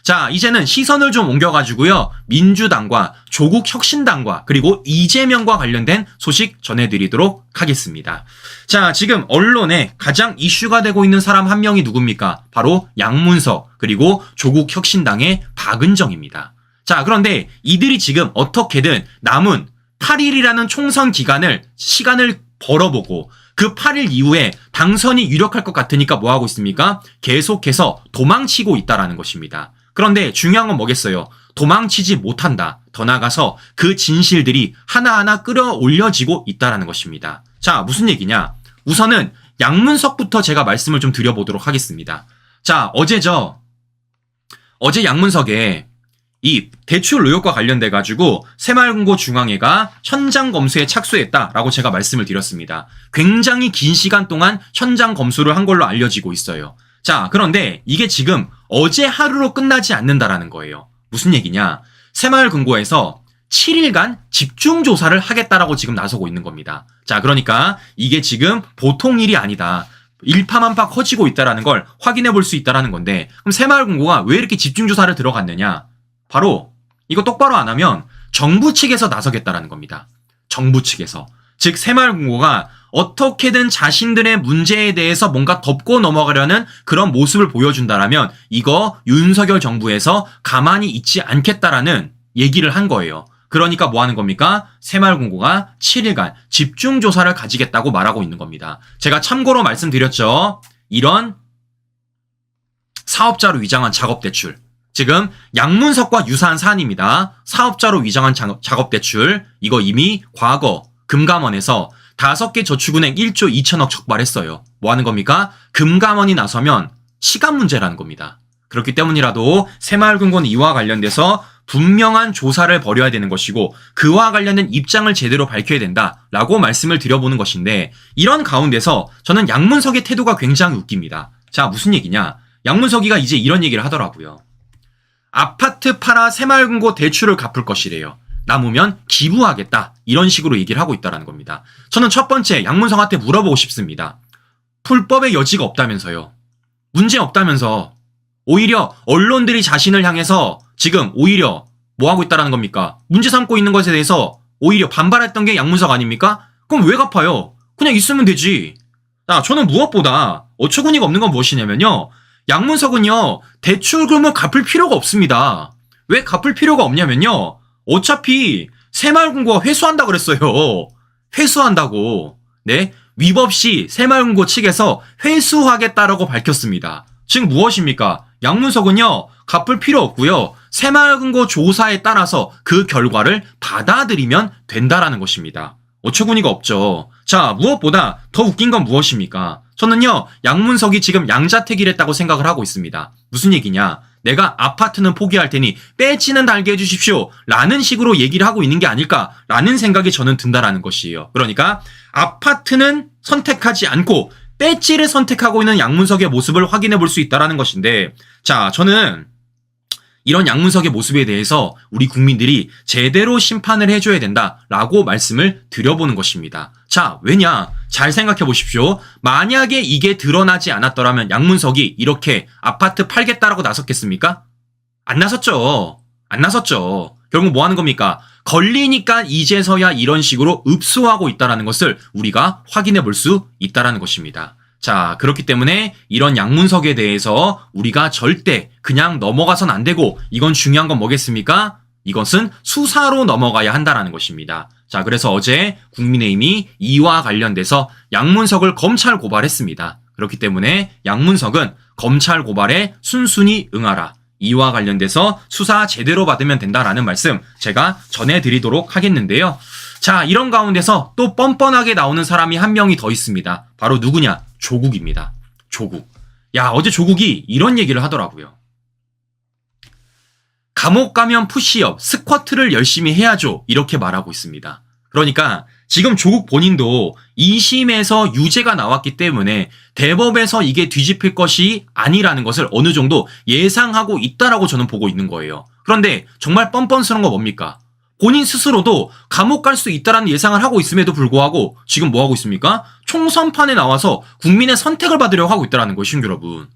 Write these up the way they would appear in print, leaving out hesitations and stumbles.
자, 이제는 시선을 좀 옮겨가지고요. 민주당과 조국혁신당과 그리고 이재명과 관련된 소식 전해드리도록 하겠습니다. 자, 지금 언론에 가장 이슈가 되고 있는 사람 한 명이 누굽니까? 바로 양문석 그리고 조국혁신당의 박은정입니다. 자, 그런데 이들이 지금 어떻게든 남은 8일이라는 총선 시간을 벌어보고 그 8일 이후에 당선이 유력할 것 같으니까 뭐 하고 있습니까? 계속해서 도망치고 있다라는 것입니다. 그런데 중요한 건 뭐겠어요? 도망치지 못한다. 더 나아가서 그 진실들이 하나하나 끌어올려지고 있다라는 것입니다. 자, 무슨 얘기냐? 우선은 양문석부터 제가 말씀을 좀 드려보도록 하겠습니다. 자, 어제 양문석에 이 대출 의혹과 관련돼 가지고 새마을금고 중앙회가 현장 검수에 착수했다라고 제가 말씀을 드렸습니다. 굉장히 긴 시간 동안 현장 검수를 한 걸로 알려지고 있어요. 자, 그런데 이게 지금 어제 하루로 끝나지 않는다라는 거예요. 무슨 얘기냐? 새마을금고에서 7일간 집중조사를 하겠다라고 지금 나서고 있는 겁니다. 자, 그러니까 이게 지금 보통 일이 아니다. 일파만파 커지고 있다라는 걸 확인해 볼 수 있다라는 건데, 그럼 새마을금고가 왜 이렇게 집중조사를 들어갔느냐? 바로 이거 똑바로 안 하면 정부 측에서 나서겠다라는 겁니다. 정부 측에서. 즉 새마을금고가 어떻게든 자신들의 문제에 대해서 뭔가 덮고 넘어가려는 그런 모습을 보여준다라면 이거 윤석열 정부에서 가만히 있지 않겠다라는 얘기를 한 거예요. 그러니까 뭐 하는 겁니까? 새마을금고가 7일간 집중조사를 가지겠다고 말하고 있는 겁니다. 제가 참고로 말씀드렸죠. 이런 사업자로 위장한 작업대출. 지금 양문석과 유사한 사안입니다. 사업자로 위장한 작업대출. 이거 이미 과거 금감원에서 5개 저축은행 1조 2천억 적발했어요. 뭐 하는 겁니까? 금감원이 나서면 시간 문제라는 겁니다. 그렇기 때문이라도 새마을금고는 이와 관련돼서 분명한 조사를 벌여야 되는 것이고 그와 관련된 입장을 제대로 밝혀야 된다라고 말씀을 드려보는 것인데 이런 가운데서 저는 양문석의 태도가 굉장히 웃깁니다. 자, 무슨 얘기냐? 양문석이가 이제 이런 얘기를 하더라고요. 아파트 팔아 새마을금고 대출을 갚을 것이래요. 남으면 기부하겠다. 이런 식으로 얘기를 하고 있다는 겁니다. 저는 첫 번째 양문석한테 물어보고 싶습니다. 불법의 여지가 없다면서요. 문제 없다면서 오히려 언론들이 자신을 향해서 지금 오히려 뭐 하고 있다는 겁니까? 문제 삼고 있는 것에 대해서 오히려 반발했던 게 양문석 아닙니까? 그럼 왜 갚아요? 그냥 있으면 되지. 자, 저는 무엇보다 어처구니가 없는 건 무엇이냐면요. 양문석은요, 대출금을 갚을 필요가 없습니다. 왜 갚을 필요가 없냐면요. 어차피 새마을금고가 회수한다 그랬어요. 회수한다고. 네. 위법시 새마을금고 측에서 회수하겠다라고 밝혔습니다. 즉 무엇입니까? 양문석은요, 갚을 필요 없고요. 새마을금고 조사에 따라서 그 결과를 받아들이면 된다라는 것입니다. 어처구니가 없죠. 자, 무엇보다 더 웃긴 건 무엇입니까? 저는요, 양문석이 지금 양자택일 했다고 생각을 하고 있습니다. 무슨 얘기냐? 내가 아파트는 포기할 테니 배지는 달게 해주십시오. 라는 식으로 얘기를 하고 있는 게 아닐까라는 생각이 저는 든다라는 것이에요. 그러니까 아파트는 선택하지 않고 배지를 선택하고 있는 양문석의 모습을 확인해 볼 수 있다라는 것인데, 자, 저는 이런 양문석의 모습에 대해서 우리 국민들이 제대로 심판을 해줘야 된다라고 말씀을 드려보는 것입니다. 자, 왜냐? 잘 생각해 보십시오. 만약에 이게 드러나지 않았더라면 양문석이 이렇게 아파트 팔겠다라고 나섰겠습니까? 안 나섰죠. 안 나섰죠. 결국 뭐 하는 겁니까? 걸리니까 이제서야 이런 식으로 읍소하고 있다는 것을 우리가 확인해 볼 수 있다는 것입니다. 자, 그렇기 때문에 이런 양문석에 대해서 우리가 절대 그냥 넘어가선 안 되고 이건 중요한 건 뭐겠습니까? 이것은 수사로 넘어가야 한다는 것입니다. 자, 그래서 어제 국민의힘이 이와 관련돼서 양문석을 검찰 고발했습니다. 그렇기 때문에 양문석은 검찰 고발에 순순히 응하라. 이와 관련돼서 수사 제대로 받으면 된다라는 말씀 제가 전해드리도록 하겠는데요. 자, 이런 가운데서 또 뻔뻔하게 나오는 사람이 한 명이 더 있습니다. 바로 누구냐? 조국입니다. 조국. 야, 어제 조국이 이런 얘기를 하더라고요. 감옥 가면 푸시업, 스쿼트를 열심히 해야죠. 이렇게 말하고 있습니다. 그러니까 지금 조국 본인도 2심에서 유죄가 나왔기 때문에 대법에서 이게 뒤집힐 것이 아니라는 것을 어느 정도 예상하고 있다라고 저는 보고 있는 거예요. 그런데 정말 뻔뻔스러운 거 뭡니까? 본인 스스로도 감옥 갈 수 있다라는 예상을 하고 있음에도 불구하고 지금 뭐 하고 있습니까? 총선판에 나와서 국민의 선택을 받으려고 하고 있다는 것이죠, 여러분.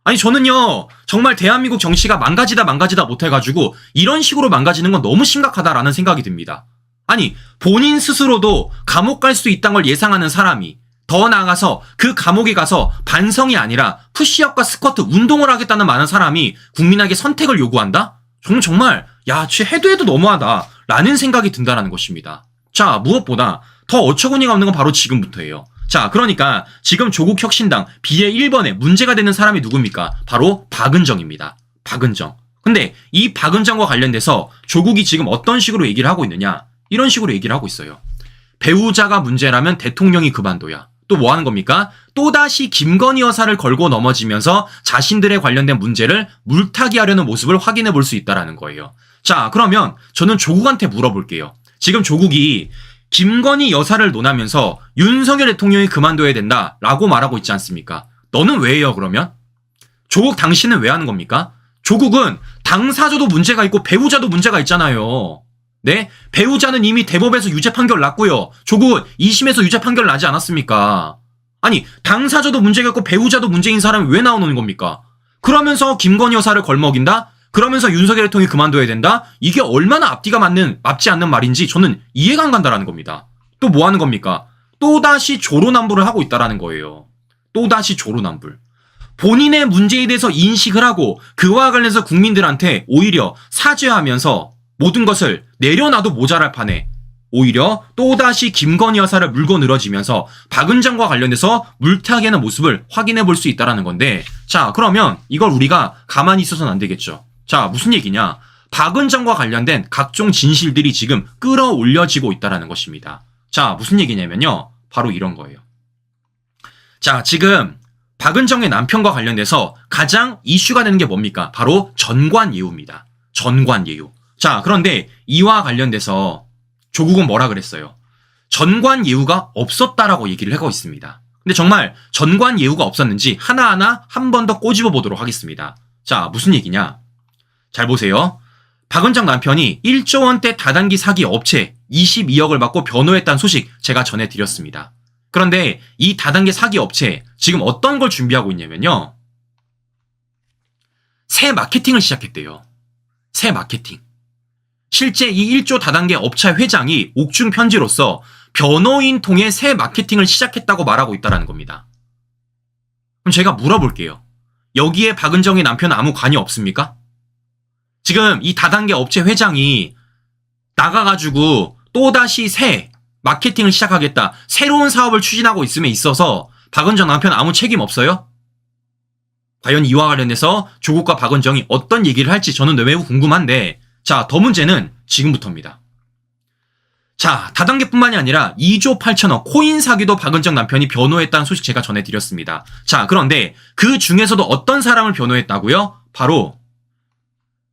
아니 저는요 정말 대한민국 정치가 망가지다 못해가지고 이런 식으로 망가지는 건 너무 심각하다라는 생각이 듭니다. 아니 본인 스스로도 감옥 갈 수 있다는 걸 예상하는 사람이 더 나아가서 그 감옥에 가서 반성이 아니라 푸시업과 스쿼트 운동을 하겠다는 많은 사람이 국민에게 선택을 요구한다? 정말 야 해도 너무하다 라는 생각이 든다는 것입니다. 자 무엇보다 더 어처구니가 없는 건 바로 지금부터예요. 자 그러니까 지금 조국혁신당 비례 1번에 문제가 되는 사람이 누굽니까? 바로 박은정입니다. 박은정. 근데 이 박은정과 관련돼서 조국이 지금 어떤 식으로 얘기를 하고 있느냐? 이런 식으로 얘기를 하고 있어요. 배우자가 문제라면 대통령이 그만둬야. 또 뭐 하는 겁니까? 또다시 김건희 여사를 걸고 넘어지면서 자신들의 관련된 문제를 물타기 하려는 모습을 확인해 볼 수 있다는 거예요. 자 그러면 저는 조국한테 물어볼게요. 지금 조국이 김건희 여사를 논하면서 윤석열 대통령이 그만둬야 된다라고 말하고 있지 않습니까? 너는 왜 해요 그러면? 조국 당신은 왜 하는 겁니까? 조국은 당사자도 문제가 있고 배우자도 문제가 있잖아요. 네? 배우자는 이미 대법에서 유죄 판결 났고요. 조국은 2심에서 유죄 판결 나지 않았습니까? 아니 당사자도 문제가 있고 배우자도 문제인 사람이 왜 나오는 겁니까? 그러면서 김건희 여사를 걸먹인다? 그러면서 윤석열 대통령이 그만둬야 된다? 이게 얼마나 맞지 않는 말인지 저는 이해가 안 간다라는 겁니다. 또 뭐 하는 겁니까? 또다시 조로남불을 하고 있다라는 거예요. 또다시 조로남불. 본인의 문제에 대해서 인식을 하고 그와 관련해서 국민들한테 오히려 사죄하면서 모든 것을 내려놔도 모자랄 판에 오히려 또다시 김건희 여사를 물고 늘어지면서 박은정과 관련해서 물타기하는 모습을 확인해 볼 수 있다는 건데 자 그러면 이걸 우리가 가만히 있어서는 안 되겠죠. 자 무슨 얘기냐. 박은정과 관련된 각종 진실들이 지금 끌어올려지고 있다는 것입니다. 자 무슨 얘기냐면요. 바로 이런 거예요. 자 지금 박은정의 남편과 관련돼서 가장 이슈가 되는 게 뭡니까? 바로 전관예우입니다. 전관예우. 자 그런데 이와 관련돼서 조국은 뭐라 그랬어요? 전관예우가 없었다라고 얘기를 하고 있습니다. 근데 정말 전관예우가 없었는지 하나하나 한 번 더 꼬집어 보도록 하겠습니다. 자 무슨 얘기냐? 잘 보세요. 박은정 남편이 1조 원대 다단기 사기 업체 22억을 받고 변호했다는 소식 제가 전해드렸습니다. 그런데 이 다단계 사기 업체 지금 어떤 걸 준비하고 있냐면요. 새 마케팅을 시작했대요. 새 마케팅. 실제 이 1조 다단계 업체 회장이 옥중 편지로서 변호인 통해 새 마케팅을 시작했다고 말하고 있다는 겁니다. 그럼 제가 물어볼게요. 여기에 박은정의 남편은 아무 관여 없습니까? 지금 이 다단계 업체 회장이 나가가지고 또다시 새 마케팅을 시작하겠다. 새로운 사업을 추진하고 있음에 있어서 박은정 남편 아무 책임 없어요? 과연 이와 관련해서 조국과 박은정이 어떤 얘기를 할지 저는 매우 궁금한데 자, 더 문제는 지금부터입니다. 자, 다단계뿐만이 아니라 2조 8천억 코인 사기도 박은정 남편이 변호했다는 소식 제가 전해드렸습니다. 자, 그런데 그 중에서도 어떤 사람을 변호했다고요? 바로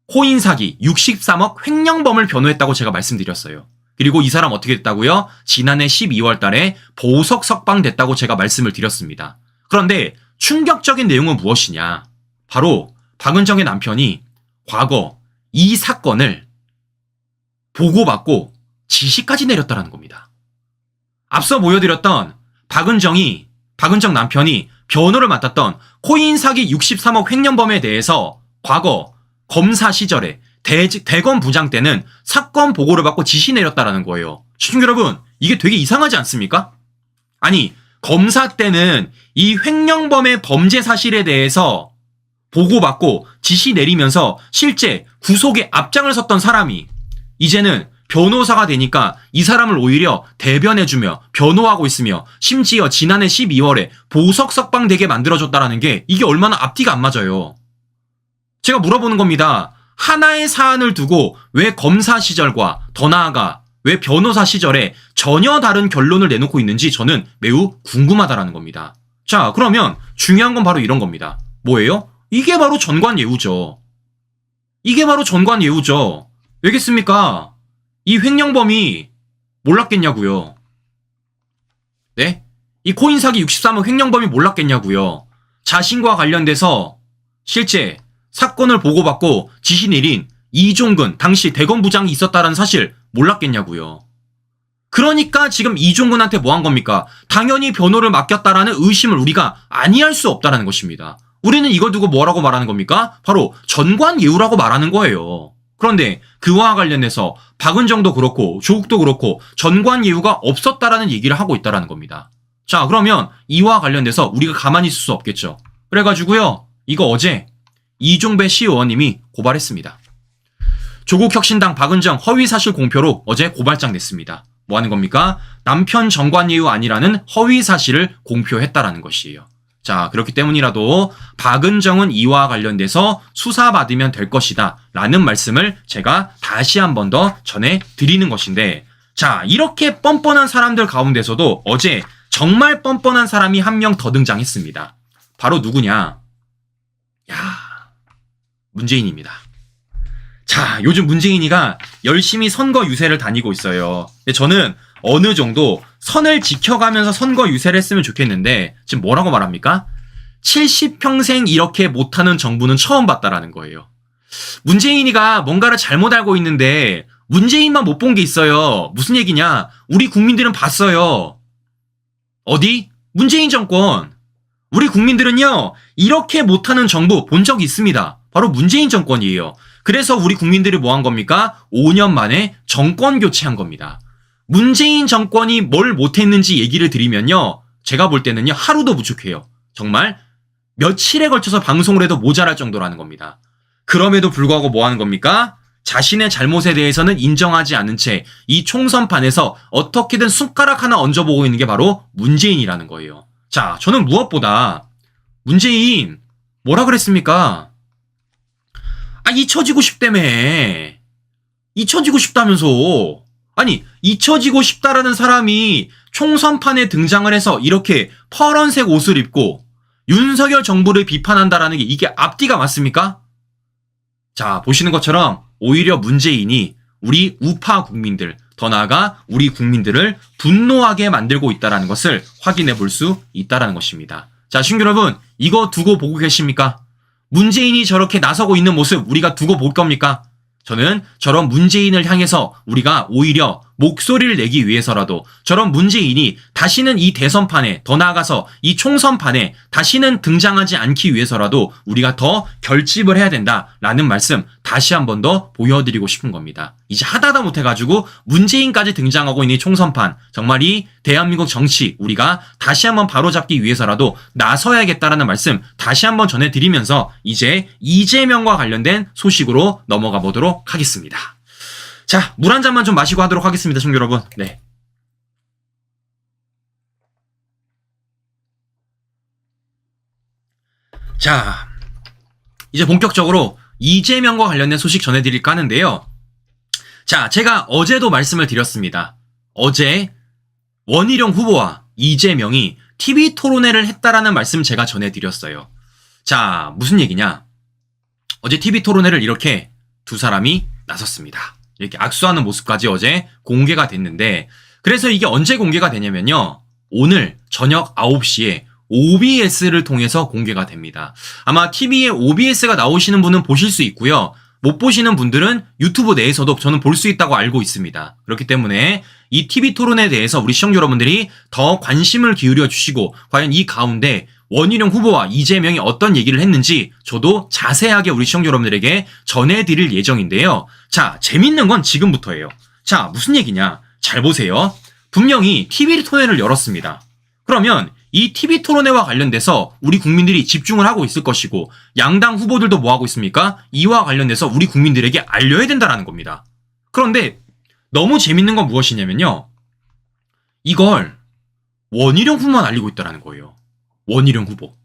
코인 사기 63억 횡령범을 변호했다고 제가 말씀드렸어요. 그리고 이 사람 어떻게 됐다고요? 지난해 12월 달에 보석 석방됐다고 제가 말씀을 드렸습니다. 그런데 충격적인 내용은 무엇이냐? 바로 박은정의 남편이 과거 이 사건을 보고받고 지시까지 내렸다는 겁니다. 앞서 보여드렸던 박은정 남편이 변호를 맡았던 코인 사기 63억 횡령범에 대해서 과거 검사 시절에 대검 부장 때는 사건 보고를 받고 지시 내렸다라는 거예요. 시청자 여러분, 이게 되게 이상하지 않습니까? 아니, 검사 때는 이 횡령범의 범죄 사실에 대해서 보고받고 지시 내리면서 실제 구속에 앞장을 섰던 사람이 이제는 변호사가 되니까 이 사람을 오히려 대변해주며 변호하고 있으며 심지어 지난해 12월에 보석 석방되게 만들어줬다라는 게 이게 얼마나 앞뒤가 안 맞아요. 제가 물어보는 겁니다. 하나의 사안을 두고 왜 검사 시절과 더 나아가 왜 변호사 시절에 전혀 다른 결론을 내놓고 있는지 저는 매우 궁금하다라는 겁니다. 자, 그러면 중요한 건 바로 이런 겁니다. 뭐예요? 이게 바로 전관예우죠. 이게 바로 전관예우죠. 왜겠습니까? 이 횡령범이 몰랐겠냐고요. 네? 이 코인 사기 63억 횡령범이 몰랐겠냐고요. 자신과 관련돼서 실제 사건을 보고받고 지시 내린 이종근 당시 대검 부장이 있었다는 사실 몰랐겠냐고요. 그러니까 지금 이종근한테 뭐 한 겁니까? 당연히 변호를 맡겼다라는 의심을 우리가 아니할 수 없다라는 것입니다. 우리는 이걸 두고 뭐라고 말하는 겁니까? 바로 전관예우라고 말하는 거예요. 그런데 그와 관련해서 박은정도 그렇고 조국도 그렇고 전관예우가 없었다라는 얘기를 하고 있다라는 겁니다. 자, 그러면 이와 관련돼서 우리가 가만히 있을 수 없겠죠. 그래가지고요, 이거 어제 이종배 시의원님이 고발했습니다. 조국혁신당 박은정 허위사실 공표로 어제 고발장 냈습니다. 뭐 하는 겁니까? 남편 전관예우 아니라는 허위사실을 공표했다라는 것이에요. 자, 그렇기 때문이라도 박은정은 이와 관련돼서 수사받으면 될 것이다 라는 말씀을 제가 다시 한 번 더 전해드리는 것인데, 자, 이렇게 뻔뻔한 사람들 가운데서도 어제 정말 뻔뻔한 사람이 한 명 더 등장했습니다. 바로 누구냐? 문재인입니다. 자, 요즘 문재인이가 열심히 선거 유세를 다니고 있어요. 근데 저는 어느 정도 선을 지켜가면서 선거 유세를 했으면 좋겠는데 지금 뭐라고 말합니까? 70평생 이렇게 못하는 정부는 처음 봤다라는 거예요. 문재인이가 뭔가를 잘못 알고 있는데 문재인만 못 본 게 있어요. 무슨 얘기냐? 우리 국민들은 봤어요. 어디? 문재인 정권. 우리 국민들은요, 이렇게 못하는 정부 본 적이 있습니다. 바로 문재인 정권이에요. 그래서 우리 국민들이 뭐 한 겁니까? 5년 만에 정권 교체한 겁니다. 문재인 정권이 뭘 못했는지 얘기를 드리면요, 제가 볼 때는요, 하루도 부족해요. 정말 며칠에 걸쳐서 방송을 해도 모자랄 정도라는 겁니다. 그럼에도 불구하고 뭐 하는 겁니까? 자신의 잘못에 대해서는 인정하지 않은 채 이 총선판에서 어떻게든 숟가락 하나 얹어보고 있는 게 바로 문재인이라는 거예요. 자, 저는 무엇보다 문재인 뭐라 그랬습니까? 잊혀지고 싶다며. 잊혀지고 싶다면서. 아니, 잊혀지고 싶다라는 사람이 총선판에 등장을 해서 이렇게 파란색 옷을 입고 윤석열 정부를 비판한다라는 게 이게 앞뒤가 맞습니까? 자, 보시는 것처럼 오히려 문재인이 우리 우파 국민들, 더 나아가 우리 국민들을 분노하게 만들고 있다는 것을 확인해 볼 수 있다는 것입니다. 자, 시청자 여러분, 이거 두고 보고 계십니까? 문재인이 저렇게 나서고 있는 모습 우리가 두고 볼 겁니까? 저는 저런 문재인을 향해서 우리가 오히려 목소리를 내기 위해서라도 저런 문재인이 다시는 이 대선판에, 더 나아가서 이 총선판에 다시는 등장하지 않기 위해서라도 우리가 더 결집을 해야 된다라는 말씀 다시 한 번 더 보여드리고 싶은 겁니다. 이제 하다다 못해가지고 문재인까지 등장하고 있는 이 총선판, 정말 이 대한민국 정치 우리가 다시 한번 바로잡기 위해서라도 나서야겠다라는 말씀 다시 한번 전해드리면서 이제 이재명과 관련된 소식으로 넘어가 보도록 하겠습니다. 자, 물 한 잔만 좀 마시고 하도록 하겠습니다, 시청자 여러분. 네. 자, 이제 본격적으로 이재명과 관련된 소식 전해드릴까 하는데요. 자, 제가 어제도 말씀을 드렸습니다. 어제 원희룡 후보와 이재명이 TV 토론회를 했다라는 말씀 제가 전해드렸어요. 자, 무슨 얘기냐? 어제 TV 토론회를 이렇게 두 사람이 나섰습니다. 이렇게 악수하는 모습까지 어제 공개가 됐는데, 그래서 이게 언제 공개가 되냐면요, 오늘 저녁 9시에 OBS를 통해서 공개가 됩니다. 아마 TV에 OBS가 나오시는 분은 보실 수 있고요, 못 보시는 분들은 유튜브 내에서도 저는 볼 수 있다고 알고 있습니다. 그렇기 때문에 이 TV 토론에 대해서 우리 시청자 여러분들이 더 관심을 기울여 주시고, 과연 이 가운데 원희룡 후보와 이재명이 어떤 얘기를 했는지 저도 자세하게 우리 시청자 여러분들에게 전해드릴 예정인데요. 자, 재밌는 건 지금부터예요. 자, 무슨 얘기냐? 잘 보세요. 분명히 TV 토론회를 열었습니다. 그러면 이 TV 토론회와 관련돼서 우리 국민들이 집중을 하고 있을 것이고, 양당 후보들도 뭐 하고 있습니까? 이와 관련돼서 우리 국민들에게 알려야 된다라는 겁니다. 그런데 너무 재밌는 건 무엇이냐면요, 이걸 원희룡 후보만 알리고 있다라는 거예요. 원희룡 후보.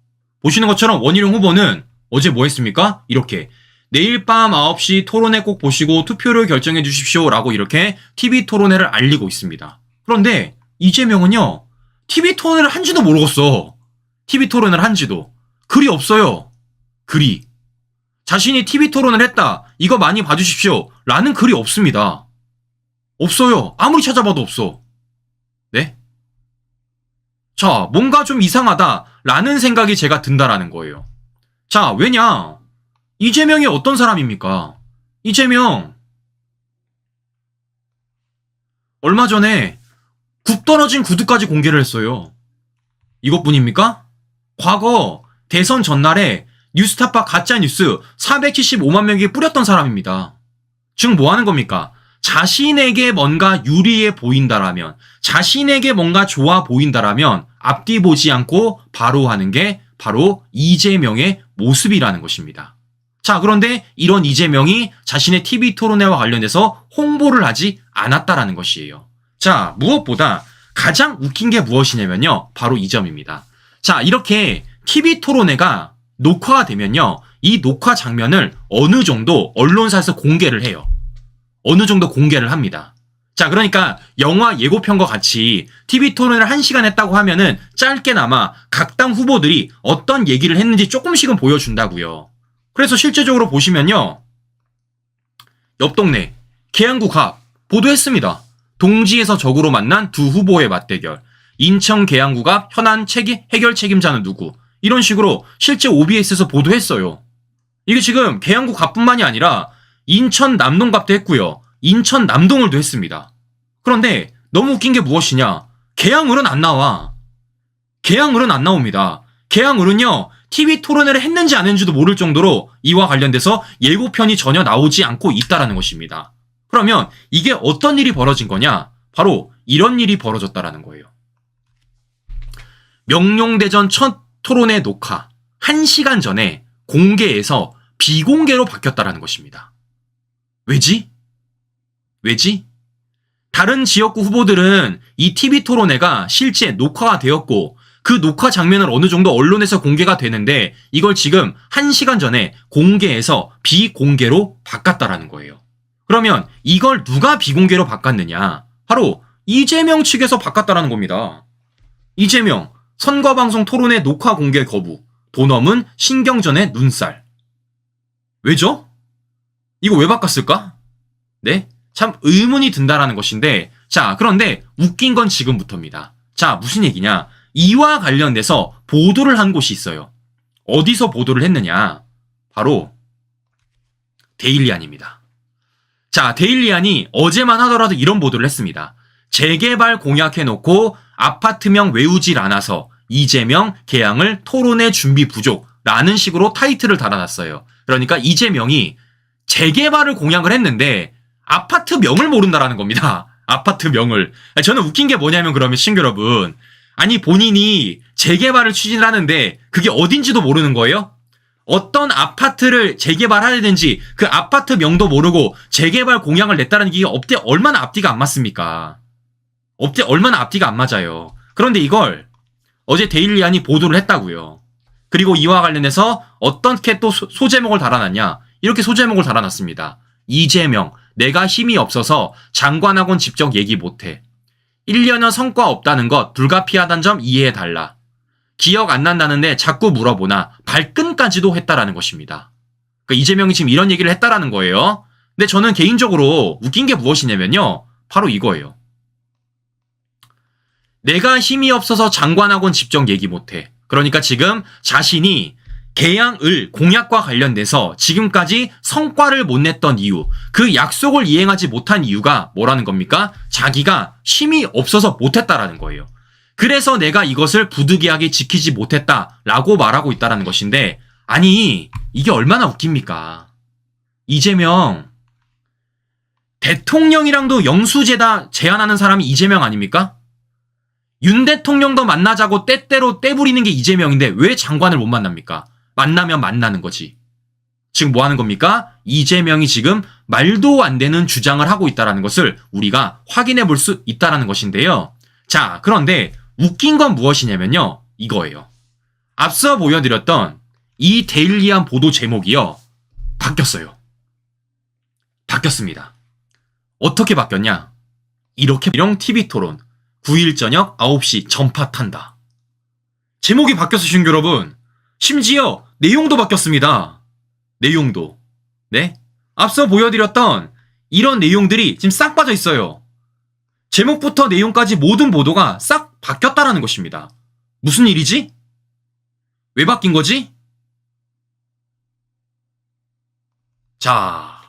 보시는 것처럼 원희룡 후보는 어제 뭐 했습니까? 이렇게 내일 밤 9시 토론회 꼭 보시고 투표를 결정해 주십시오 라고 이렇게 TV 토론회를 알리고 있습니다. 그런데 이재명은요, TV 토론회를 한지도 모르겠어. TV 토론회를 한지도. 글이 없어요. 글이. 자신이 TV 토론을 했다, 이거 많이 봐주십시오 라는 글이 없습니다. 없어요. 아무리 찾아봐도 없어. 네? 자, 뭔가 좀 이상하다라는 생각이 제가 든다라는 거예요. 자, 왜냐? 이재명이 어떤 사람입니까? 이재명 얼마 전에 굽 떨어진 구두까지 공개를 했어요. 이것뿐입니까? 과거 대선 전날에 뉴스타파 가짜뉴스 475만 명에게 뿌렸던 사람입니다. 즉 뭐 하는 겁니까? 자신에게 뭔가 유리해 보인다라면, 자신에게 뭔가 좋아 보인다라면 앞뒤 보지 않고 바로 하는 게 바로 이재명의 모습이라는 것입니다. 자, 그런데 이런 이재명이 자신의 TV 토론회와 관련해서 홍보를 하지 않았다라는 것이에요. 자, 무엇보다 가장 웃긴 게 무엇이냐면요. 바로 이 점입니다. 자, 이렇게 TV 토론회가 녹화가 되면요. 이 녹화 장면을 어느 정도 언론사에서 공개를 해요. 어느 정도 공개를 합니다. 자, 그러니까 영화 예고편과 같이 TV 토론을 1시간 했다고 하면은 짧게나마 각 당 후보들이 어떤 얘기를 했는지 조금씩은 보여준다고요. 그래서 실제적으로 보시면요. 옆 동네 계양구 갑 보도했습니다. 동지에서 적으로 만난 두 후보의 맞대결. 인천 계양구 갑 현안 해결 책임자는 누구? 이런 식으로 실제 OBS에서 보도했어요. 이게 지금 계양구 갑뿐만이 아니라 인천 남동갑도 했고요. 인천 남동을도 했습니다. 그런데 너무 웃긴 게 무엇이냐? 계양을은 안 나와. 계양을은 안 나옵니다. 계양을은요. TV 토론회를 했는지 안 했는지도 모를 정도로 이와 관련돼서 예고편이 전혀 나오지 않고 있다라는 것입니다. 그러면 이게 어떤 일이 벌어진 거냐? 바로 이런 일이 벌어졌다라는 거예요. 명룡대전 첫 토론회 녹화 1시간 전에 공개에서 비공개로 바뀌었다라는 것입니다. 왜지? 왜지? 다른 지역구 후보들은 이 TV 토론회가 실제 녹화가 되었고 그 녹화 장면을 어느 정도 언론에서 공개가 되는데 이걸 지금 1시간 전에 공개해서 비공개로 바꿨다라는 거예요. 그러면 이걸 누가 비공개로 바꿨느냐? 바로 이재명 측에서 바꿨다라는 겁니다. 이재명 선거방송 토론회 녹화 공개 거부, 도넘은 신경전의 눈살. 왜죠? 이거 왜 바꿨을까? 네? 참 의문이 든다라는 것인데, 자, 그런데 웃긴 건 지금부터입니다. 자, 무슨 얘기냐? 이와 관련돼서 보도를 한 곳이 있어요. 어디서 보도를 했느냐? 바로 데일리안입니다. 자, 데일리안이 어제만 하더라도 이런 보도를 했습니다. 재개발 공약해놓고 아파트명 외우질 않아서 이재명 개항을 토론회 준비 부족라는 식으로 타이틀을 달아놨어요. 그러니까 이재명이 재개발을 공약을 했는데 아파트 명을 모른다라는 겁니다. 아파트 명을. 저는 웃긴 게 뭐냐면 그러면 친구 여러분, 아니 본인이 재개발을 추진을 하는데 그게 어딘지도 모르는 거예요? 어떤 아파트를 재개발하려는지 그 아파트 명도 모르고 재개발 공약을 냈다는 게 얼마나 앞뒤가 안 맞습니까? 얼마나 앞뒤가 안 맞아요. 그런데 이걸 어제 데일리안이 보도를 했다고요. 그리고 이와 관련해서 어떻게 또 소제목을 달아놨냐? 이렇게 소제목을 달아놨습니다. 이재명, 내가 힘이 없어서 장관학원 직접 얘기 못해. 1년여 성과 없다는 것 불가피하다는 점 이해해달라. 기억 안 난다는데 자꾸 물어보나 발끈까지도 했다라는 것입니다. 그러니까 이재명이 지금 이런 얘기를 했다라는 거예요. 근데 저는 개인적으로 웃긴 게 무엇이냐면요. 바로 이거예요. 내가 힘이 없어서 장관학원 직접 얘기 못해. 그러니까 지금 자신이 개항을 공약과 관련돼서 지금까지 성과를 못 냈던 이유, 그 약속을 이행하지 못한 이유가 뭐라는 겁니까? 자기가 힘이 없어서 못했다라는 거예요. 그래서 내가 이것을 부득이하게 지키지 못했다라고 말하고 있다는 것인데, 아니 이게 얼마나 웃깁니까? 이재명 대통령이랑도 영수제다 제안하는 사람이 이재명 아닙니까? 윤 대통령도 만나자고 때때로 떼부리는 게 이재명인데 왜 장관을 못 만납니까? 만나면 만나는 거지. 지금 뭐 하는 겁니까? 이재명이 지금 말도 안 되는 주장을 하고 있다는 것을 우리가 확인해 볼 수 있다는 것인데요. 자, 그런데 웃긴 건 무엇이냐면요. 이거예요. 앞서 보여드렸던 이 데일리안 보도 제목이요. 바뀌었어요. 바뀌었습니다. 어떻게 바뀌었냐? 이렇게 비령 TV 토론 9일 저녁 9시 전파 탄다. 제목이 바뀌었어요, 친구 여러분. 심지어 내용도 바뀌었습니다. 내용도. 네? 앞서 보여드렸던 이런 내용들이 지금 싹 빠져 있어요. 제목부터 내용까지 모든 보도가 싹 바뀌었다라는 것입니다. 무슨 일이지? 왜 바뀐 거지? 자,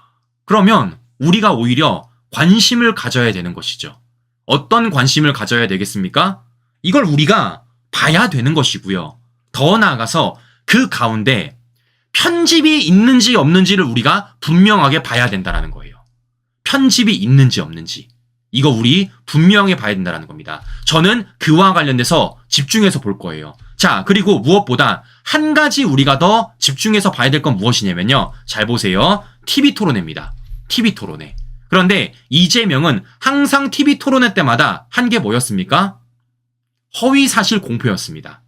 그러면 우리가 오히려 관심을 가져야 되는 것이죠. 어떤 관심을 가져야 되겠습니까? 이걸 우리가 봐야 되는 것이고요. 더 나아가서 그 가운데 편집이 있는지 없는지를 우리가 분명하게 봐야 된다는 거예요. 편집이 있는지 없는지. 이거 우리 분명히 봐야 된다는 겁니다. 저는 그와 관련돼서 집중해서 볼 거예요. 자, 그리고 무엇보다 한 가지 우리가 더 집중해서 봐야 될 건 무엇이냐면요. 잘 보세요. TV 토론회입니다. TV 토론회. 그런데 이재명은 항상 TV 토론회 때마다 한 게 뭐였습니까? 허위사실 공표였습니다.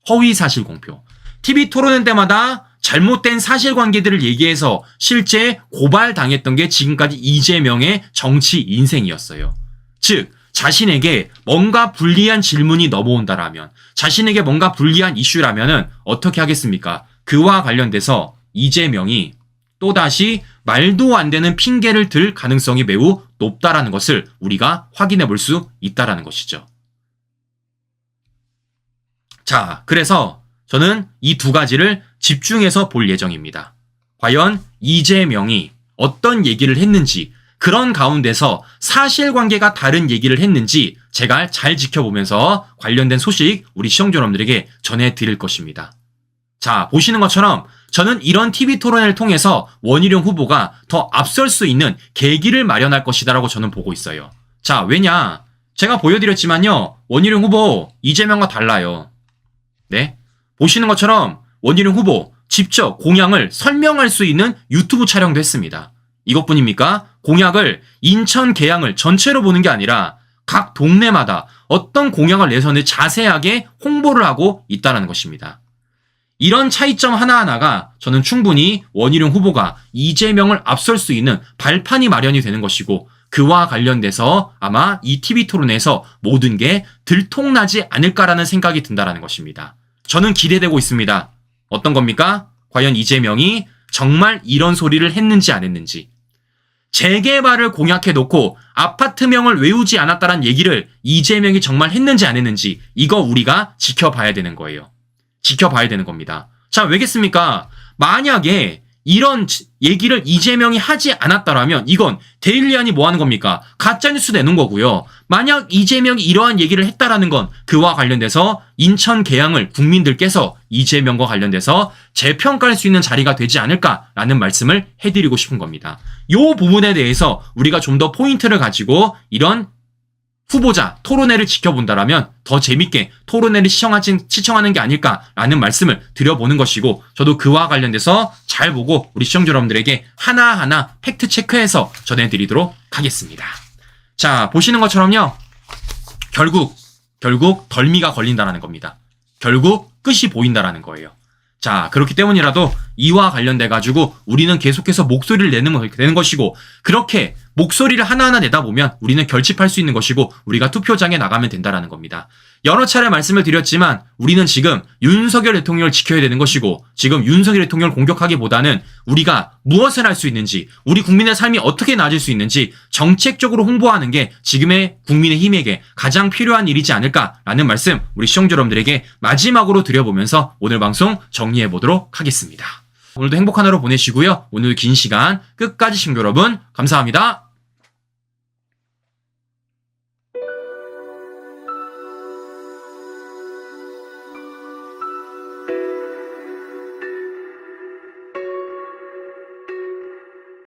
허위사실 공표. TV 토론회 때마다 잘못된 사실관계들을 얘기해서 실제 고발당했던 게 지금까지 이재명의 정치 인생이었어요. 즉 자신에게 뭔가 불리한 질문이 넘어온다라면, 자신에게 뭔가 불리한 이슈라면은 어떻게 하겠습니까? 그와 관련돼서 이재명이 또다시 말도 안 되는 핑계를 들 가능성이 매우 높다라는 것을 우리가 확인해 볼 수 있다라는 것이죠. 자, 그래서 저는 이 두 가지를 집중해서 볼 예정입니다. 과연 이재명이 어떤 얘기를 했는지, 그런 가운데서 사실관계가 다른 얘기를 했는지 제가 잘 지켜보면서 관련된 소식 우리 시청자 여러분들에게 전해드릴 것입니다. 자, 보시는 것처럼 저는 이런 TV 토론회를 통해서 원희룡 후보가 더 앞설 수 있는 계기를 마련할 것이다라고 저는 보고 있어요. 자, 왜냐? 제가 보여드렸지만요. 원희룡 후보 이재명과 달라요. 네? 보시는 것처럼 원희룡 후보 직접 공약을 설명할 수 있는 유튜브 촬영도 했습니다. 이것뿐입니까? 공약을 인천 계양을 전체로 보는 게 아니라 각 동네마다 어떤 공약을 내서는 자세하게 홍보를 하고 있다는 것입니다. 이런 차이점 하나하나가 저는 충분히 원희룡 후보가 이재명을 앞설 수 있는 발판이 마련이 되는 것이고, 그와 관련돼서 아마 이 TV 토론에서 모든 게 들통나지 않을까라는 생각이 든다는 것입니다. 저는 기대되고 있습니다. 어떤 겁니까? 과연 이재명이 정말 이런 소리를 했는지 안 했는지. 재개발을 공약해놓고 아파트명을 외우지 않았다는 얘기를 이재명이 정말 했는지 안 했는지, 이거 우리가 지켜봐야 되는 거예요. 지켜봐야 되는 겁니다. 자, 왜겠습니까? 만약에 이런 얘기를 이재명이 하지 않았다라면 이건 데일리안이 뭐 하는 겁니까? 가짜뉴스 내는 거고요. 만약 이재명이 이러한 얘기를 했다라는 건 그와 관련돼서 인천 계양을 국민들께서 이재명과 관련돼서 재평가할 수 있는 자리가 되지 않을까라는 말씀을 해드리고 싶은 겁니다. 이 부분에 대해서 우리가 좀 더 포인트를 가지고 이런 후보자 토론회를 지켜본다라면 더 재밌게 토론회를 시청하는 게 아닐까라는 말씀을 드려보는 것이고, 저도 그와 관련돼서 잘 보고 우리 시청자 여러분들에게 하나하나 팩트 체크해서 전해드리도록 하겠습니다. 자, 보시는 것처럼요. 결국 덜미가 걸린다는 겁니다. 결국 끝이 보인다라는 거예요. 자, 그렇기 때문이라도 이와 관련돼 가지고 우리는 계속해서 목소리를 내는 것이고, 그렇게 목소리를 하나하나 내다 보면 우리는 결집할 수 있는 것이고, 우리가 투표장에 나가면 된다라는 겁니다. 여러 차례 말씀을 드렸지만 우리는 지금 윤석열 대통령을 지켜야 되는 것이고, 지금 윤석열 대통령을 공격하기보다는 우리가 무엇을 할 수 있는지, 우리 국민의 삶이 어떻게 나아질 수 있는지 정책적으로 홍보하는 게 지금의 국민의힘에게 가장 필요한 일이지 않을까라는 말씀 우리 시청자 여러분들에게 마지막으로 드려보면서 오늘 방송 정리해 보도록 하겠습니다. 오늘도 행복한 하루 보내시고요. 오늘 긴 시간 끝까지 시청자 여러분 감사합니다.